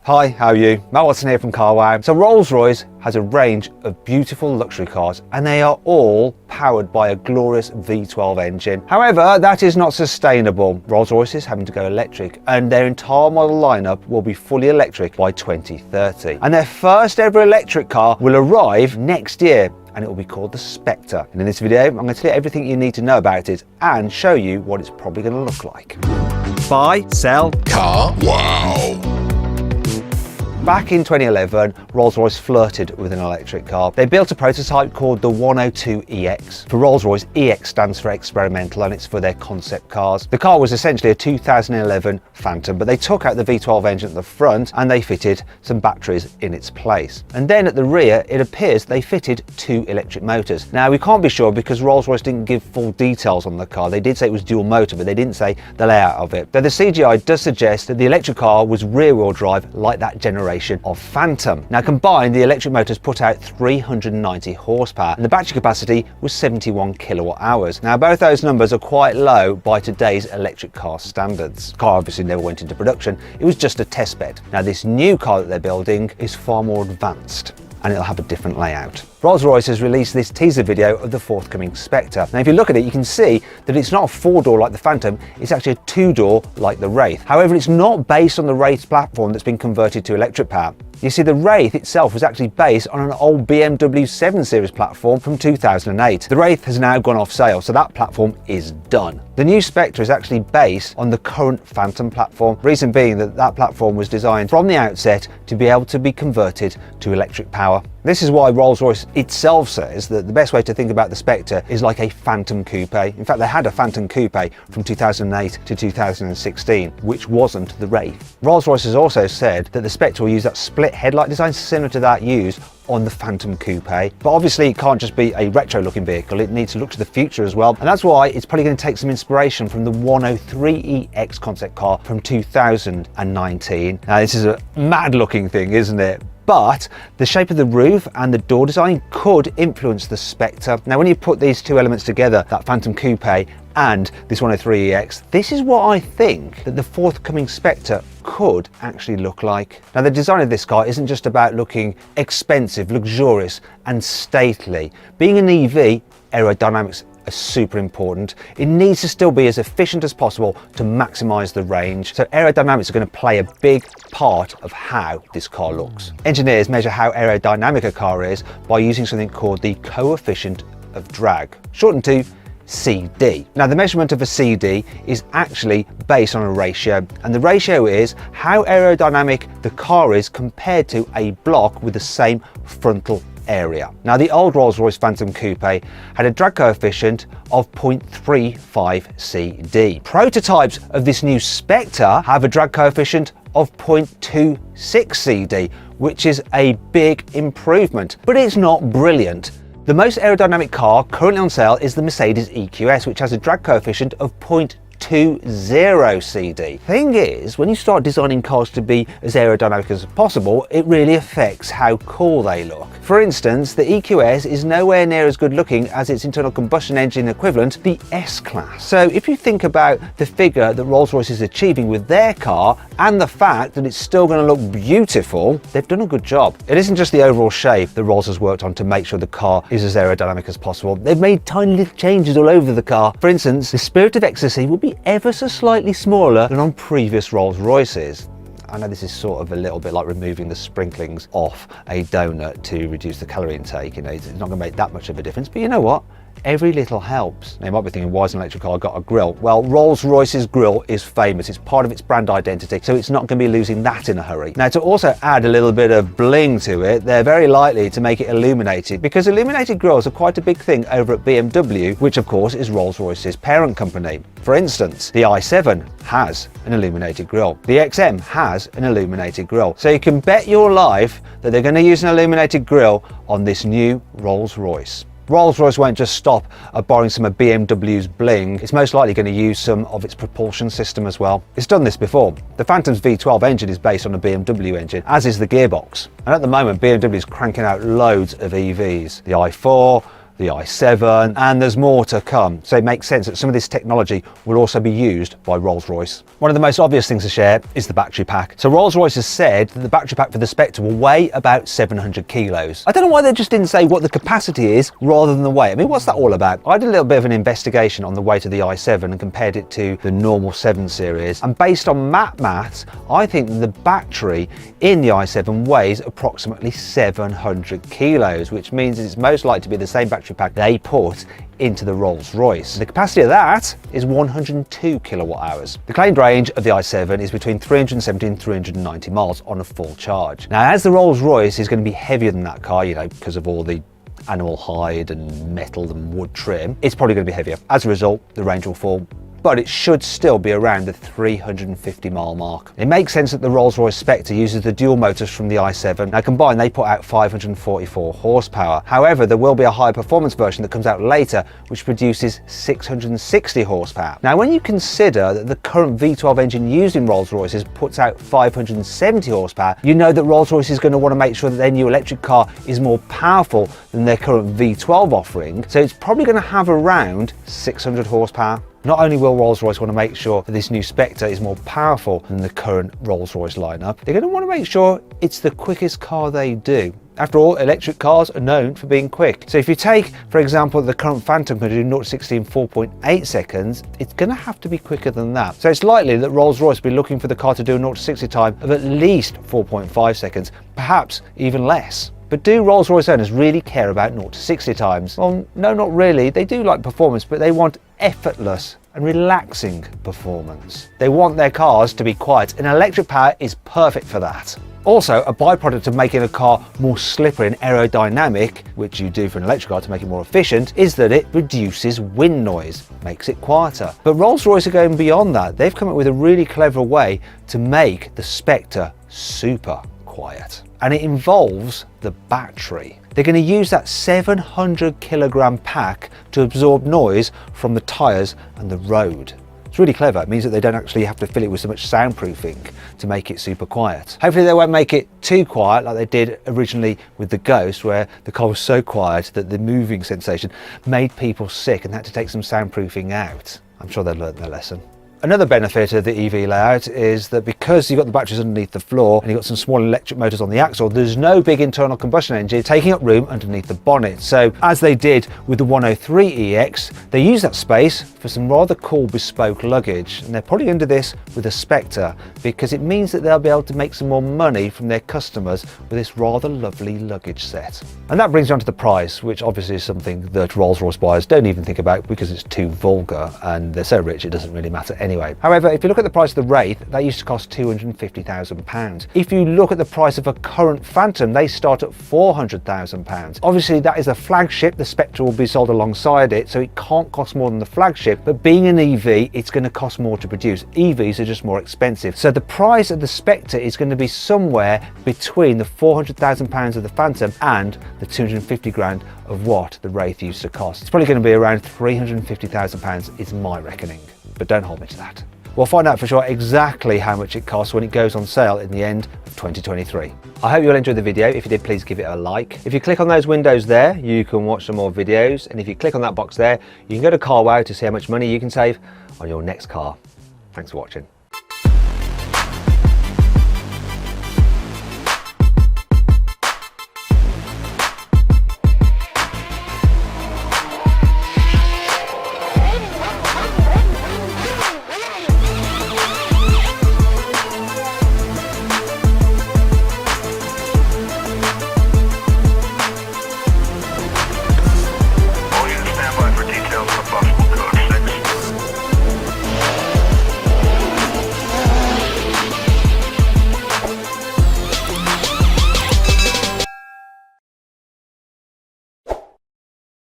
Hi, how are you? Matt Watson here from Carwow. So Rolls-Royce has a range of beautiful luxury cars and they are all powered by a glorious V12 engine. However, that is not sustainable. Rolls-Royce is having to go electric and their entire model lineup will be fully electric by 2030. And their first ever electric car will arrive next year and it will be called the Spectre. And in this video, I'm going to tell you everything you need to know about it and show you what it's probably going to look like. Buy, sell, Carwow. Back in 2011, Rolls-Royce flirted with an electric car. They built a prototype called the 102EX. For Rolls-Royce, EX stands for experimental and it's for their concept cars. The car was essentially a 2011 Phantom, but they took out the V12 engine at the front and they fitted some batteries in its place. And then at the rear, it appears they fitted 2 electric motors. Now, we can't be sure because Rolls-Royce didn't give full details on the car. They did say it was dual motor, but they didn't say the layout of it. Though the CGI does suggest that the electric car was rear-wheel drive like that generation of Phantom. Now combined, the electric motors put out 390 horsepower and the battery capacity was 71 kilowatt hours. Now both those numbers are quite low by today's electric car standards. The car obviously never went into production, it was just a test bed. Now this new car that they're building is far more advanced and it'll have a different layout. Rolls-Royce has released this teaser video of the forthcoming Spectre. Now if you look at it, you can see that it's not a 4-door like the Phantom, it's actually a 2-door like the Wraith. However, it's not based on the Wraith's platform that's been converted to electric power. You see, the Wraith itself was actually based on an old BMW 7 Series platform from 2008. The Wraith has now gone off sale, so that platform is done. The new Spectre is actually based on the current Phantom platform, reason being that that platform was designed from the outset to be able to be converted to electric power. This is why Rolls-Royce itself says that the best way to think about the Spectre is like a Phantom Coupe. In fact, they had a Phantom Coupe from 2008 to 2016, which wasn't the Wraith. Rolls-Royce has also said that the Spectre will use that split headlight design similar to that used on the Phantom Coupe. But obviously it can't just be a retro looking vehicle, it needs to look to the future as well. And that's why it's probably going to take some inspiration from the 103EX concept car from 2019. Now this is a mad looking thing, isn't it? But the shape of the roof and the door design could influence the Spectre. Now when you put these two elements together, that Phantom Coupe and this 103EX, this is what I think that the forthcoming Spectre could actually look like. Now the design of this car isn't just about looking expensive, luxurious and stately. Being an EV, aerodynamics are super important. It needs to still be as efficient as possible to maximize the range. So aerodynamics are going to play a big part of how this car looks. Engineers measure how aerodynamic a car is by using something called the coefficient of drag, shortened to CD. Now the measurement of a CD is actually based on a ratio, and the ratio is how aerodynamic the car is compared to a block with the same frontal area. Now the old Rolls-Royce Phantom Coupe had a drag coefficient of 0.35 CD. Prototypes of this new Spectre have a drag coefficient of 0.26 CD, which is a big improvement, but it's not brilliant. The most aerodynamic car currently on sale is the Mercedes EQS, which has a drag coefficient of 0.20 CD. Thing is, when you start designing cars to be as aerodynamic as possible, it really affects how cool they look. For instance, the EQS is nowhere near as good looking as its internal combustion engine equivalent, the S-Class. So if you think about the figure that Rolls-Royce is achieving with their car and the fact that it's still going to look beautiful, they've done a good job. It isn't just the overall shape that Rolls has worked on to make sure the car is as aerodynamic as possible. They've made tiny little changes all over the car. For instance, the Spirit of Ecstasy will be ever so slightly smaller than on previous Rolls-Royces. I know this is sort of a little bit like removing the sprinklings off a donut to reduce the calorie intake. You know, it's not going to make that much of a difference, but you know what? Every little helps. Now you might be thinking, why has an electric car got a grille? Well, Rolls-Royce's grille is famous. It's part of its brand identity, so it's not going to be losing that in a hurry. Now to also add a little bit of bling to it, they're very likely to make it illuminated, because illuminated grilles are quite a big thing over at BMW, which of course is Rolls-Royce's parent company. For instance, the i7 has an illuminated grille. The XM has an illuminated grille. So you can bet your life that they're going to use an illuminated grille on this new Rolls-Royce. Rolls-Royce won't just stop at borrowing some of BMW's bling, it's most likely going to use some of its propulsion system as well. It's done this before. The Phantom's V12 engine is based on a BMW engine, as is the gearbox. And at the moment BMW is cranking out loads of EVs. The i4, the i7, and there's more to come. So it makes sense that some of this technology will also be used by Rolls-Royce. One of the most obvious things to share is the battery pack. So Rolls-Royce has said that the battery pack for the Spectre will weigh about 700 kilos. I don't know why they just didn't say what the capacity is rather than the weight. I mean, what's that all about? I did a little bit of an investigation on the weight of the i7 and compared it to the normal 7 series. And based on maths, I think the battery in the i7 weighs approximately 700 kilos, which means it's most likely to be the same battery pack they put into the Rolls-Royce. The capacity of that is 102 kilowatt hours. The claimed range of the i7 is between 370 and 390 miles on a full charge. Now, as the Rolls-Royce is going to be heavier than that car, you know, because of all the animal hide and metal and wood trim, it's probably going to be heavier. As a result, the range will fall, but it should still be around the 350 mile mark. It makes sense that the Rolls-Royce Spectre uses the dual motors from the i7. Now combined, they put out 544 horsepower. However, there will be a high performance version that comes out later, which produces 660 horsepower. Now, when you consider that the current V12 engine used in Rolls-Royces puts out 570 horsepower, you know that Rolls-Royce is going to want to make sure that their new electric car is more powerful than their current V12 offering. So it's probably going to have around 600 horsepower. Not only will Rolls-Royce want to make sure that this new Spectre is more powerful than the current Rolls-Royce lineup, they're going to want to make sure it's the quickest car they do. After all, electric cars are known for being quick. So if you take, for example, the current Phantom can do 0 to 60 in 4.8 seconds, it's going to have to be quicker than that. So it's likely that Rolls-Royce will be looking for the car to do a 0 to 60 time of at least 4.5 seconds, perhaps even less. But do Rolls-Royce owners really care about 0 to 60 times? Well, no, not really. They do like performance, but they want effortless and relaxing performance. They want their cars to be quiet, and electric power is perfect for that. Also, a byproduct of making a car more slippery and aerodynamic, which you do for an electric car to make it more efficient, is that it reduces wind noise, makes it quieter. But Rolls-Royce are going beyond that. They've come up with a really clever way to make the Spectre super quiet. And it involves the battery. They're going to use that 700 kilogram pack to absorb noise from the tyres and the road. It's really clever. It means that they don't actually have to fill it with so much soundproofing to make it super quiet. Hopefully they won't make it too quiet like they did originally with the Ghost, where the car was so quiet that the moving sensation made people sick and had to take some soundproofing out. I'm sure they've learned their lesson. Another benefit of the EV layout is that because you've got the batteries underneath the floor and you've got some small electric motors on the axle, there's no big internal combustion engine taking up room underneath the bonnet. So as they did with the 103EX, they use that space for some rather cool bespoke luggage. And they're probably going to do this with a Spectre because it means that they'll be able to make some more money from their customers with this rather lovely luggage set. And that brings you on to the price, which obviously is something that Rolls-Royce buyers don't even think about because it's too vulgar and they're so rich it doesn't really matter anyway. However, if you look at the price of the Wraith, that used to cost £250,000. If you look at the price of a current Phantom, they start at £400,000. Obviously, that is a flagship. The Spectre will be sold alongside it, so it can't cost more than the flagship. But being an EV, it's going to cost more to produce. EVs are just more expensive. So the price of the Spectre is going to be somewhere between the £400,000 of the Phantom and the 250 grand of what the Wraith used to cost. It's probably going to be around £350,000 is my reckoning, but don't hold me to that. We'll find out for sure exactly how much it costs when it goes on sale in the end of 2023. I hope you all enjoyed the video. If you did, please give it a like. If you click on those windows there, you can watch some more videos. And if you click on that box there, you can go to CarWow to see how much money you can save on your next car. Thanks for watching.